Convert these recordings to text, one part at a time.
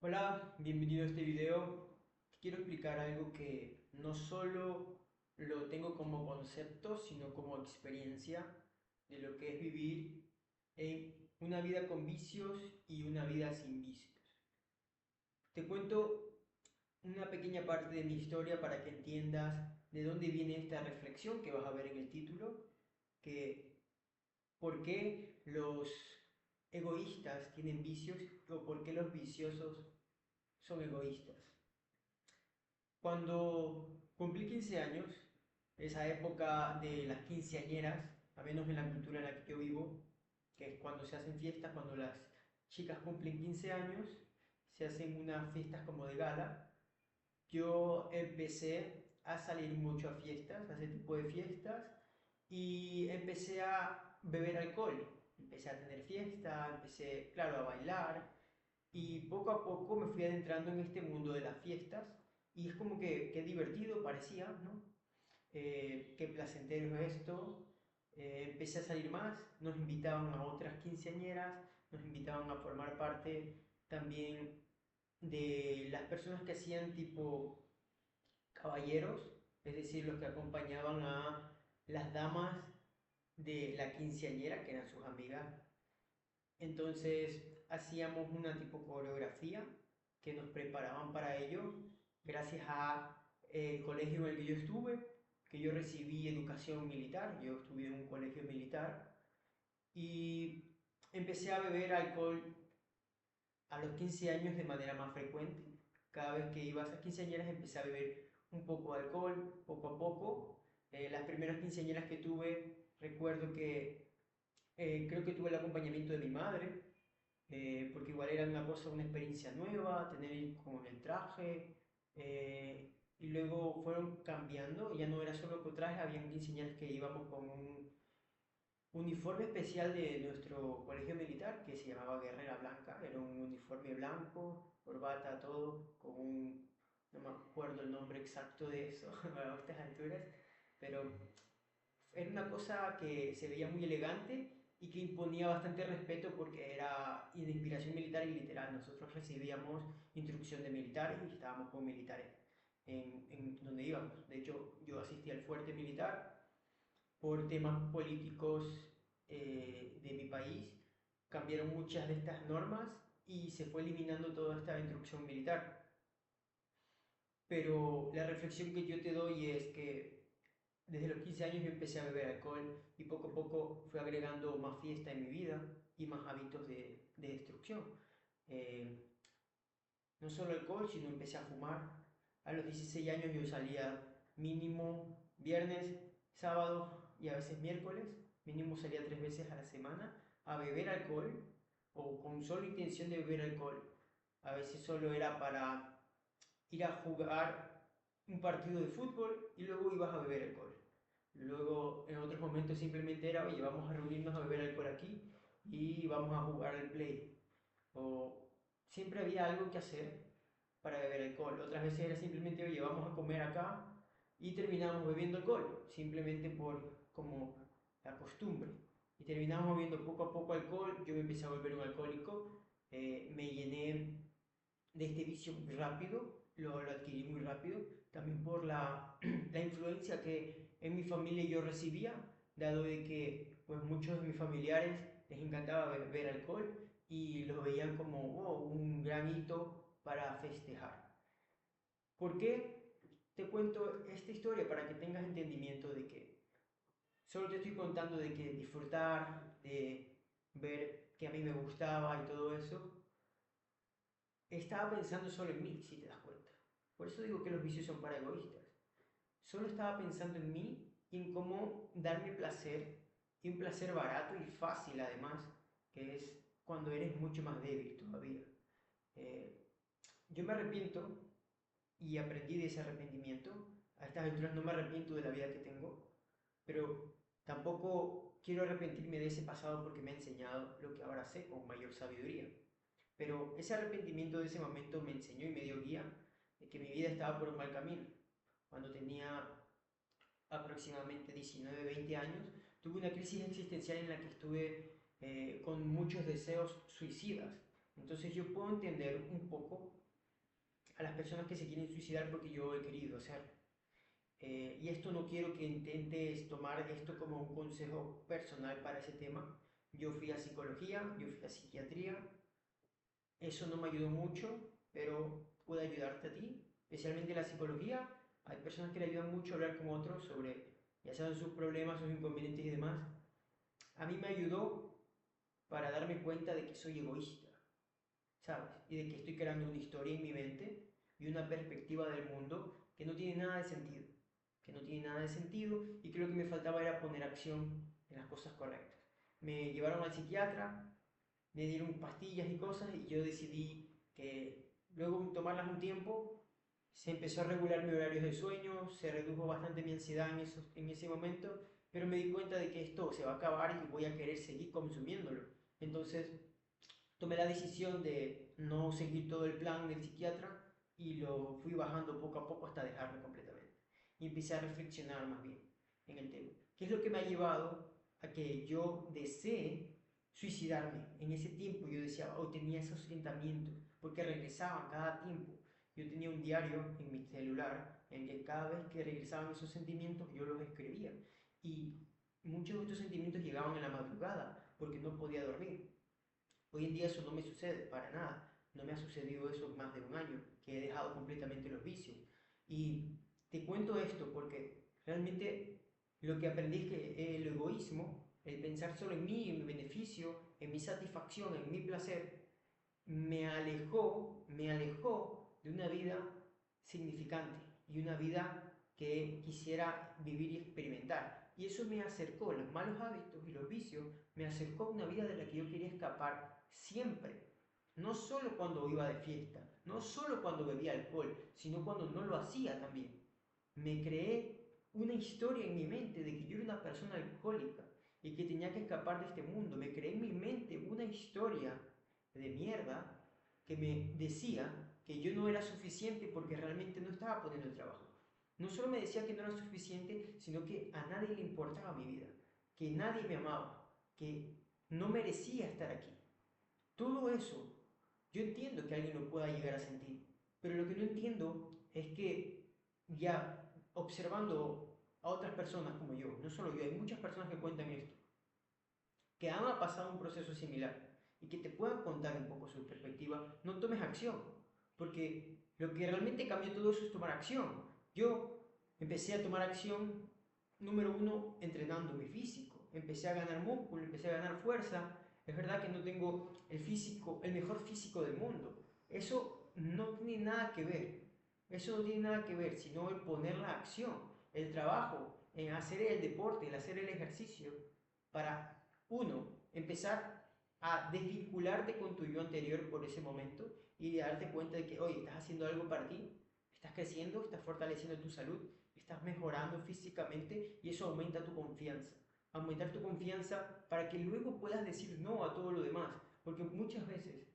Hola, bienvenido a este video. Quiero explicar algo que no solo lo tengo como concepto, sino como experiencia de lo que es vivir en una vida con vicios y una vida sin vicios. Te cuento una pequeña parte de mi historia para que entiendas de dónde viene esta reflexión que vas a ver en el título, que por qué los egoístas tienen vicios o por qué los viciosos son egoístas. Cuando cumplí 15 años, esa época de las quinceañeras, al menos en la cultura en la que yo vivo, que es cuando se hacen fiestas, cuando las chicas cumplen 15 años, se hacen unas fiestas como de gala. Yo empecé a salir mucho a fiestas, a ese tipo de fiestas, y empecé a beber alcohol. Empecé a tener fiesta, empecé, claro, a bailar, y poco a poco me fui adentrando en este mundo de las fiestas y es como que qué divertido parecía, ¿no? Qué placentero es esto. Empecé a salir más, nos invitaban a otras quinceañeras, nos invitaban a formar parte también de las personas que hacían tipo caballeros, es decir, los que acompañaban a las damas de la quinceañera, que eran sus amigas. Entonces hacíamos una tipo coreografía que nos preparaban para ello gracias a el colegio en el que yo estuve, que yo recibí educación militar, yo estuve en un colegio militar y empecé a beber alcohol a los 15 años de manera más frecuente. Cada vez que iba a esas quinceañeras empecé a beber un poco de alcohol, poco a poco. Las primeras quinceañeras que tuve, recuerdo que creo que tuve el acompañamiento de mi madre, porque igual era una cosa, una experiencia nueva, tener como el traje, y luego fueron cambiando, ya no era solo con traje, habían quinceañeras que íbamos con un uniforme especial de nuestro colegio militar que se llamaba Guerrera Blanca, era un uniforme blanco, corbata, todo, con un, no me acuerdo el nombre exacto de eso a estas alturas, pero era una cosa que se veía muy elegante y que imponía bastante respeto porque era de inspiración militar y literal. Nosotros recibíamos instrucción de militares y estábamos con militares en donde íbamos. De hecho, yo asistí al fuerte militar por temas políticos de mi país. Cambiaron muchas de estas normas y se fue eliminando toda esta instrucción militar. Pero la reflexión que yo te doy es que desde los 15 años yo empecé a beber alcohol y poco a poco fui agregando más fiesta en mi vida y más hábitos de destrucción. Eh, no solo alcohol, sino empecé a fumar. A los 16 años yo salía mínimo viernes, sábado y a veces miércoles. Mínimo salía 3 veces a la semana a beber alcohol o con solo intención de beber alcohol. A veces solo era para ir a jugar un partido de fútbol y luego ibas a beber alcohol. Luego, en otros momentos simplemente era, oye, vamos a reunirnos a beber alcohol aquí y vamos a jugar al play. O siempre había algo que hacer para beber alcohol. Otras veces era simplemente, oye, vamos a comer acá y terminamos bebiendo alcohol, simplemente por como la costumbre. Y terminamos bebiendo poco a poco alcohol, yo me empecé a volver un alcohólico, me llené de este vicio muy rápido, lo adquirí muy rápido, también por la influencia que en mi familia yo recibía, dado de que pues muchos de mis familiares les encantaba beber alcohol y lo veían como oh, un gran hito para festejar. ¿Por qué te cuento esta historia? Para que tengas entendimiento de que solo te estoy contando de que disfrutar, de ver que a mí me gustaba y todo eso, estaba pensando solo en mí, si te das cuenta. Por eso digo que los vicios son para egoístas. Solo estaba pensando en mí y en cómo darme placer, y un placer barato y fácil además, que es cuando eres mucho más débil todavía. Eh, yo me arrepiento y aprendí de ese arrepentimiento. A estas alturas no me arrepiento de la vida que tengo, pero tampoco quiero arrepentirme de ese pasado porque me ha enseñado lo que ahora sé con mayor sabiduría. Pero ese arrepentimiento de ese momento me enseñó y me dio guía de que mi vida estaba por un mal camino. Cuando tenía aproximadamente 19, 20 años, tuve una crisis existencial en la que estuve con muchos deseos suicidas. Entonces yo puedo entender un poco a las personas que se quieren suicidar porque yo he querido hacerlo. Y esto no quiero que intentes tomar esto como un consejo personal para ese tema. Yo fui a psicología, yo fui a psiquiatría, eso no me ayudó mucho, pero puede ayudarte a ti, especialmente la psicología. Hay personas que le ayudan mucho a hablar con otros sobre ya sean sus problemas, sus inconvenientes y demás. A mí me ayudó para darme cuenta de que soy egoísta, ¿sabes? Y de que estoy creando una historia en mi mente y una perspectiva del mundo que no tiene nada de sentido. Que no tiene nada de sentido y creo que me faltaba era poner acción en las cosas correctas. Me llevaron al psiquiatra, me dieron pastillas y cosas y yo decidí que luego de tomarlas un tiempo se empezó a regular mi horario de sueño, se redujo bastante mi ansiedad en ese momento, pero me di cuenta de que esto se va a acabar y voy a querer seguir consumiéndolo. Entonces tomé la decisión de no seguir todo el plan del psiquiatra y lo fui bajando poco a poco hasta dejarlo completamente. Y empecé a reflexionar más bien en el tema. ¿Qué es lo que me ha llevado a que yo desee suicidarme? En ese tiempo yo decía, oh, tenía esos sentimientos, porque regresaban cada tiempo. Yo tenía un diario en mi celular en que cada vez que regresaban esos sentimientos yo los escribía. Y muchos de estos sentimientos llegaban en la madrugada porque no podía dormir. Hoy en día eso no me sucede para nada. No me ha sucedido eso en más de un año, que he dejado completamente los vicios. Y te cuento esto porque realmente lo que aprendí es que el egoísmo, el pensar solo en mí, en mi beneficio, en mi satisfacción, en mi placer, me alejó de una vida significante y una vida que quisiera vivir y experimentar. Y eso me acercó, los malos hábitos y los vicios, me acercó a una vida de la que yo quería escapar siempre. No solo cuando iba de fiesta, no solo cuando bebía alcohol, sino cuando no lo hacía también. Me creé una historia en mi mente de que yo era una persona alcohólica y que tenía que escapar de este mundo. Me creé en mi mente una historia de mierda que me decía que yo no era suficiente porque realmente no estaba poniendo el trabajo. No solo me decía que no era suficiente, sino que a nadie le importaba mi vida, que nadie me amaba, que no merecía estar aquí. Todo eso, yo entiendo que alguien lo pueda llegar a sentir, pero lo que no entiendo es que ya observando a otras personas como yo, no solo yo, hay muchas personas que cuentan esto, que han pasado un proceso similar y que te puedan contar un poco su perspectiva, no tomes acción, porque lo que realmente cambió todo eso es tomar acción. Yo empecé a tomar acción, número uno, entrenando mi físico, empecé a ganar músculo, empecé a ganar fuerza. Es verdad que no tengo el físico, el mejor físico del mundo, eso no tiene nada que ver, eso no tiene nada que ver, sino el poner la acción, el trabajo, en hacer el deporte, el hacer el ejercicio para uno, empezar a desvincularte con tu yo anterior por ese momento y darte cuenta de que, oye, estás haciendo algo para ti, estás creciendo, estás fortaleciendo tu salud, estás mejorando físicamente y eso aumenta tu confianza. Aumentar tu confianza para que luego puedas decir no a todo lo demás. Porque muchas veces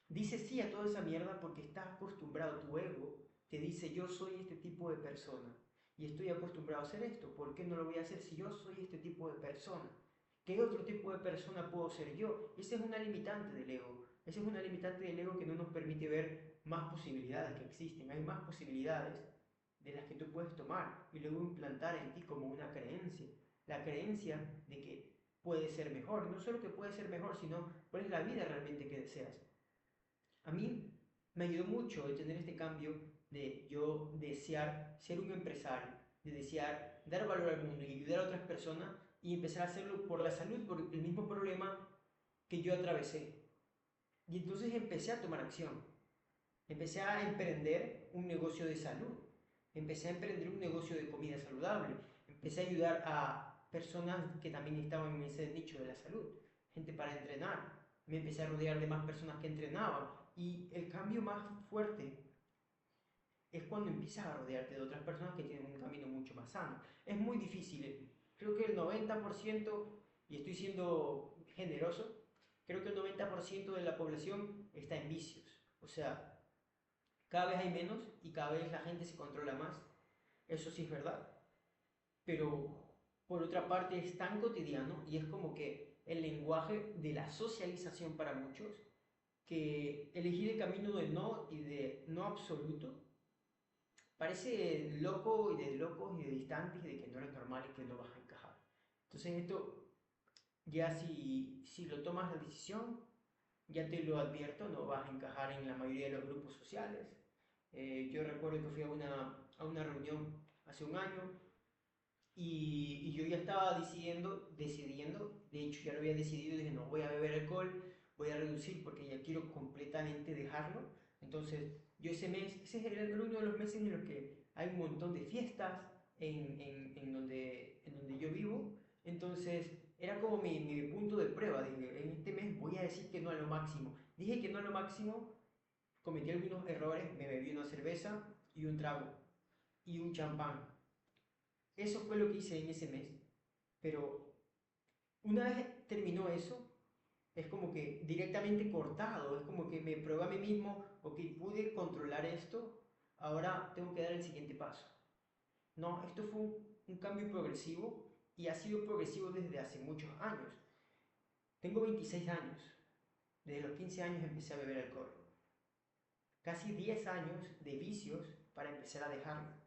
dices sí a toda esa mierda porque estás acostumbrado, tu ego te dice yo soy este tipo de persona y estoy acostumbrado a hacer esto, ¿por qué no lo voy a hacer si yo soy este tipo de persona? ¿Qué otro tipo de persona puedo ser yo? Esa es una limitante del ego. Esa es una limitante del ego que no nos permite ver más posibilidades que existen. Hay más posibilidades de las que tú puedes tomar y luego implantar en ti como una creencia. La creencia de que puede ser mejor. No solo que puede ser mejor, sino cuál es la vida realmente que deseas. A mí me ayudó mucho el tener este cambio de yo desear ser un empresario, de desear dar valor al mundo y ayudar a otras personas y empezar a hacerlo por la salud, por el mismo problema que yo atravesé. Y entonces empecé a tomar acción, empecé a emprender un negocio de salud, empecé a emprender un negocio de comida saludable, empecé a ayudar a personas que también estaban en ese nicho de la salud, gente para entrenar, me empecé a rodear de más personas que entrenaban y el cambio más fuerte es cuando empiezas a rodearte de otras personas que tienen un camino mucho más sano. Es muy difícil, creo que el 90%, y estoy siendo generoso, creo que el 90% de la población está en vicios. O sea, cada vez hay menos y cada vez la gente se controla más. Eso sí es verdad. Pero por otra parte es tan cotidiano y es como que el lenguaje de la socialización para muchos que elegir el camino de no y de no absoluto parece loco y de locos y de distantes y de que no eres normal y que no vas a encajar. Entonces esto, ya si lo tomas la decisión, ya te lo advierto, no vas a encajar en la mayoría de los grupos sociales. Yo recuerdo que fui a una reunión hace un año y yo ya estaba decidiendo, de hecho ya lo había decidido, dije no voy a beber alcohol, voy a reducir porque ya quiero completamente dejarlo. Entonces yo ese mes, ese es uno de los meses en los que hay un montón de fiestas en donde yo vivo. Entonces era como mi punto de prueba, dije en este mes voy a decir que no a lo máximo. Dije que no a lo máximo, cometí algunos errores, me bebí una cerveza y un trago y un champán. Eso fue lo que hice en ese mes. Pero una vez terminó eso, es como que directamente cortado, es como que me probé a mí mismo, ok, pude controlar esto, ahora tengo que dar el siguiente paso. No, esto fue un cambio progresivo y ha sido progresivo desde hace muchos años. Tengo 26 años, desde los 15 años empecé a beber alcohol. Casi 10 años de vicios para empezar a dejarlo.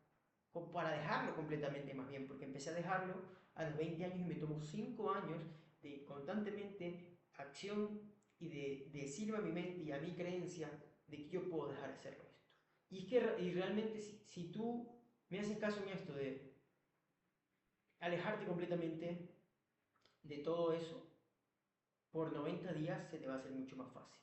O para dejarlo completamente más bien, porque empecé a dejarlo a los 20 años y me tomó 5 años de constantemente acción y de decirme a mi mente y a mi creencia de que yo puedo dejar de hacerlo esto. Y es que y realmente si tú me haces caso en esto de alejarte completamente de todo eso, por 90 días se te va a hacer mucho más fácil.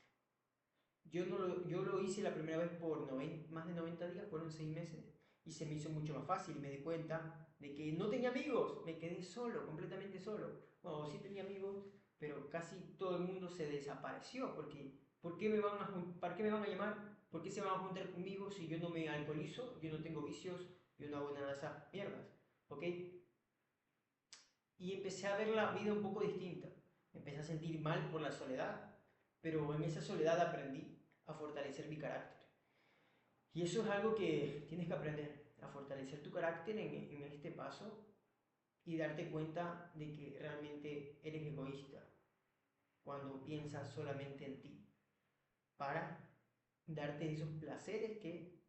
Yo lo hice la primera vez por más de 90 días, fueron 6 meses, y se me hizo mucho más fácil. Me di cuenta de que no tenía amigos, me quedé solo, completamente solo. Bueno, sí tenía amigos, pero casi todo el mundo se desapareció, porque ¿para qué me van a llamar? ¿Por qué se van a juntar conmigo si yo no me alcoholizo, yo no tengo vicios, yo no hago nada de esas mierdas? ¿Ok? Y empecé a ver la vida un poco distinta. Empecé a sentir mal por la soledad, pero en esa soledad aprendí a fortalecer mi carácter. Y eso es algo que tienes que aprender, a fortalecer tu carácter en este paso y darte cuenta de que realmente eres egoísta cuando piensas solamente en ti, para darte esos placeres que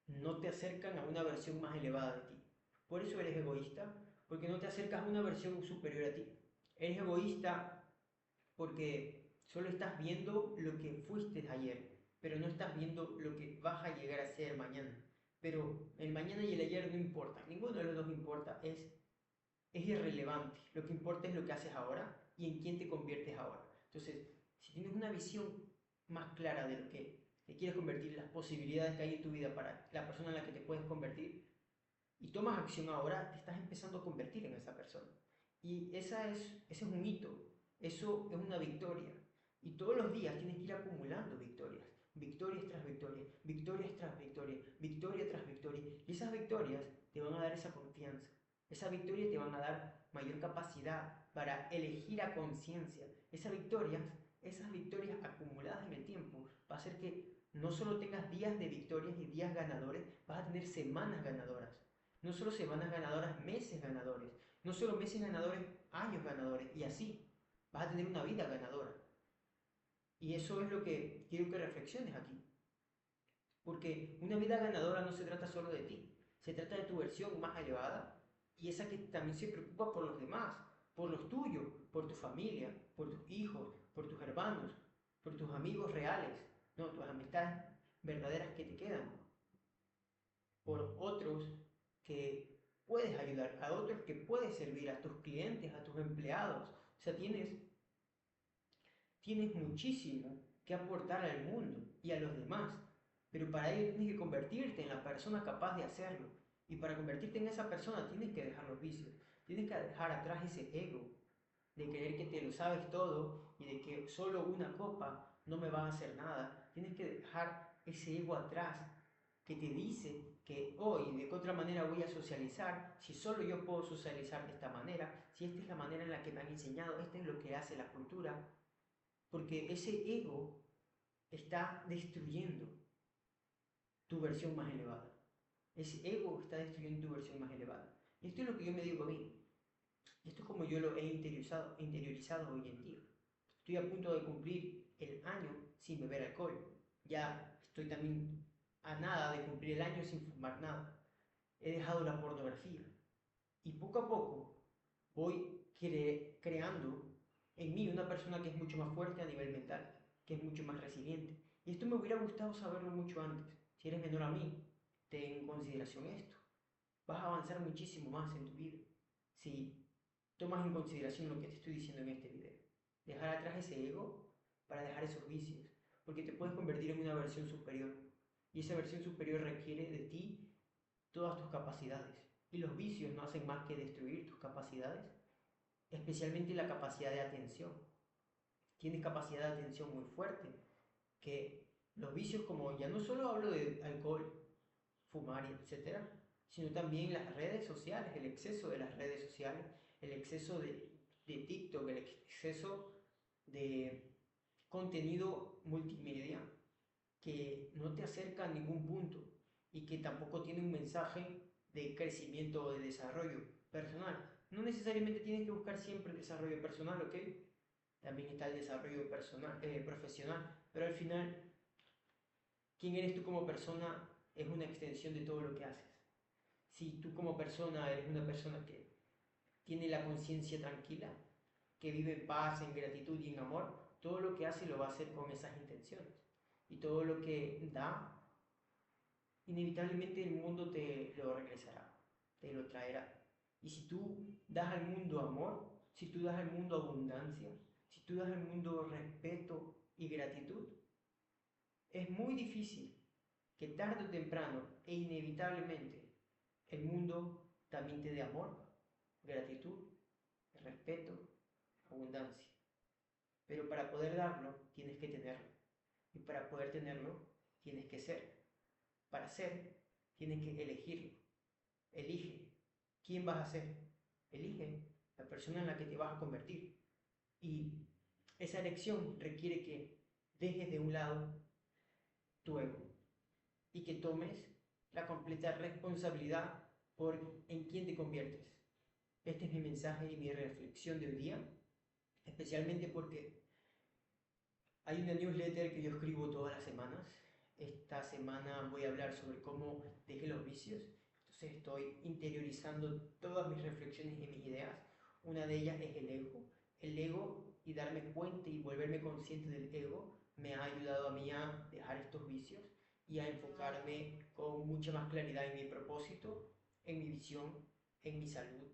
no te acercan a una versión más elevada de ti. Por eso eres egoísta, porque no te acercas a una versión superior a ti. Eres egoísta porque solo estás viendo lo que fuiste ayer, pero no estás viendo lo que vas a llegar a ser mañana. Pero el mañana y el ayer no importa, ninguno de los dos importa, es irrelevante. Lo que importa es lo que haces ahora y en quién te conviertes ahora. Entonces, si tienes una visión más clara de lo que te quieres convertir, las posibilidades que hay en tu vida para la persona en la que te puedes convertir, y tomas acción ahora, te estás empezando a convertir en esa persona. Y ese es un hito, eso es una victoria. Y todos los días tienes que ir acumulando victorias, victorias tras victorias, victorias tras victorias, victoria tras victoria. Y esas victorias te van a dar esa confianza. Esas victorias te van a dar mayor capacidad para elegir a conciencia. Esas victorias acumuladas en el tiempo, va a hacer que no solo tengas días de victorias y días ganadores, vas a tener semanas ganadoras. No solo semanas ganadoras, meses ganadores. No solo meses ganadores, años ganadores. Y así vas a tener una vida ganadora. Y eso es lo que quiero que reflexiones aquí. Porque una vida ganadora no se trata solo de ti. Se trata de tu versión más elevada y esa que también se preocupa por los demás, por los tuyos, por tu familia, por tus hijos, por tus hermanos, por tus amigos reales, no, tus amistades verdaderas que te quedan, por otros que puedes ayudar, a otros que puedes servir, a tus clientes, a tus empleados. O sea, tienes muchísimo que aportar al mundo y a los demás, pero para ello tienes que convertirte en la persona capaz de hacerlo. Y para convertirte en esa persona tienes que dejar los vicios, tienes que dejar atrás ese ego de creer que te lo sabes todo y de que solo una copa no me va a hacer nada. Tienes que dejar ese ego atrás que te dice que hoy de qué otra manera voy a socializar, si solo yo puedo socializar de esta manera, si esta es la manera en la que me han enseñado, esto es lo que hace la cultura, porque ese ego está destruyendo tu versión más elevada. Ese ego está destruyendo tu versión más elevada. Y esto es lo que yo me digo a mí. Y esto es como yo lo he interiorizado hoy en día. Estoy a punto de cumplir el año sin beber alcohol. Ya estoy también a nada de cumplir el año sin fumar nada. He dejado la pornografía. Y poco a poco voy creando en mí una persona que es mucho más fuerte a nivel mental, que es mucho más resiliente. Y esto me hubiera gustado saberlo mucho antes. Si eres menor a mí, ten en consideración esto. Vas a avanzar muchísimo más en tu vida si tomas en consideración lo que te estoy diciendo en este video. Dejar atrás ese ego para dejar esos vicios, porque te puedes convertir en una versión superior. Y esa versión superior requiere de ti todas tus capacidades. Y los vicios no hacen más que destruir tus capacidades, especialmente la capacidad de atención. Tienes capacidad de atención muy fuerte, que los vicios, como ya no solo hablo de alcohol, fumar, etcétera, sino también las redes sociales, el exceso de las redes sociales, el exceso de TikTok, el exceso de contenido multimedia que no te acerca a ningún punto y que tampoco tiene un mensaje de crecimiento o de desarrollo personal. No necesariamente tienes que buscar siempre el desarrollo personal, ¿ok? También está el desarrollo personal, profesional, pero al final, quién eres tú como persona es una extensión de todo lo que haces. Si tú como persona eres una persona que tiene la conciencia tranquila, que vive en paz, en gratitud y en amor, todo lo que hace lo va a hacer con esas intenciones. Y todo lo que da, inevitablemente el mundo te lo regresará, te lo traerá. Y si tú das al mundo amor, si tú das al mundo abundancia, si tú das al mundo respeto y gratitud, es muy difícil que tarde o temprano e inevitablemente el mundo también te dé amor, gratitud, respeto, abundancia. Pero para poder darlo, tienes que tenerlo. Y para poder tenerlo, tienes que ser. Para ser, tienes que elegirlo. Elige. ¿Quién vas a ser? Elige la persona en la que te vas a convertir. Y esa elección requiere que dejes de un lado tu ego y que tomes la completa responsabilidad por en quién te conviertes. Este es mi mensaje y mi reflexión de hoy día, especialmente porque hay una newsletter que yo escribo todas las semanas. Esta semana voy a hablar sobre cómo dejé los vicios. Entonces estoy interiorizando todas mis reflexiones y mis ideas. Una de ellas es el ego. El ego y darme cuenta y volverme consciente del ego me ha ayudado a mí a dejar estos vicios y a enfocarme con mucha más claridad en mi propósito, en mi visión, en mi salud.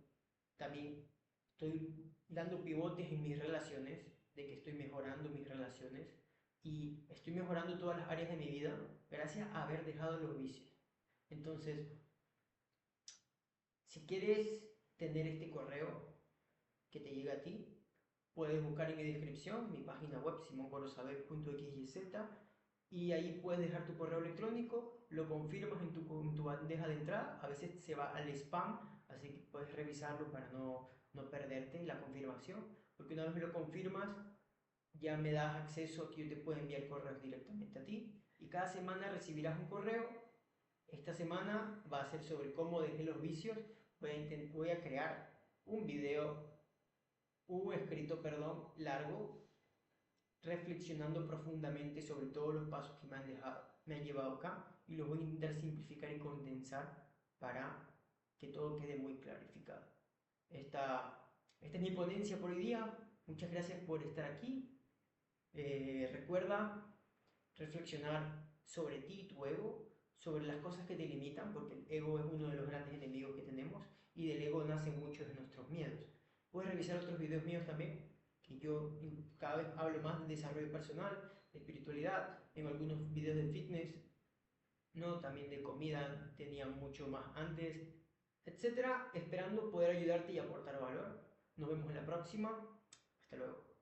También estoy dando pivotes en mis relaciones, de que estoy mejorando mis relaciones y estoy mejorando todas las áreas de mi vida gracias a haber dejado los vicios. Entonces, si quieres tener este correo que te llegue a ti, puedes buscar en mi descripción mi página web simoncorosabel.xyz y ahí puedes dejar tu correo electrónico, lo confirmas en tu bandeja de entrada, a veces se va al spam, así que puedes revisarlo para no perderte la confirmación, porque una vez me lo confirmas, ya me das acceso a que yo te pueda enviar correos directamente a ti y cada semana recibirás un correo. Esta semana va a ser sobre cómo dejé los vicios. Voy a crear un escrito, perdón, largo, reflexionando profundamente sobre todos los pasos que me han llevado acá y los voy a intentar simplificar y condensar para que todo quede muy clarificado. Esta es mi ponencia por hoy día. Muchas gracias por estar aquí. Recuerda reflexionar sobre ti y tu ego, sobre las cosas que te limitan, porque el ego es uno de los grandes enemigos que tenemos y del ego nacen muchos de nuestros miedos. Puedes revisar otros videos míos también, que yo cada vez hablo más de desarrollo personal, de espiritualidad, en algunos videos de fitness, ¿no? También de comida tenía mucho más antes, etcétera, esperando poder ayudarte y aportar valor. Nos vemos en la próxima. Hasta luego.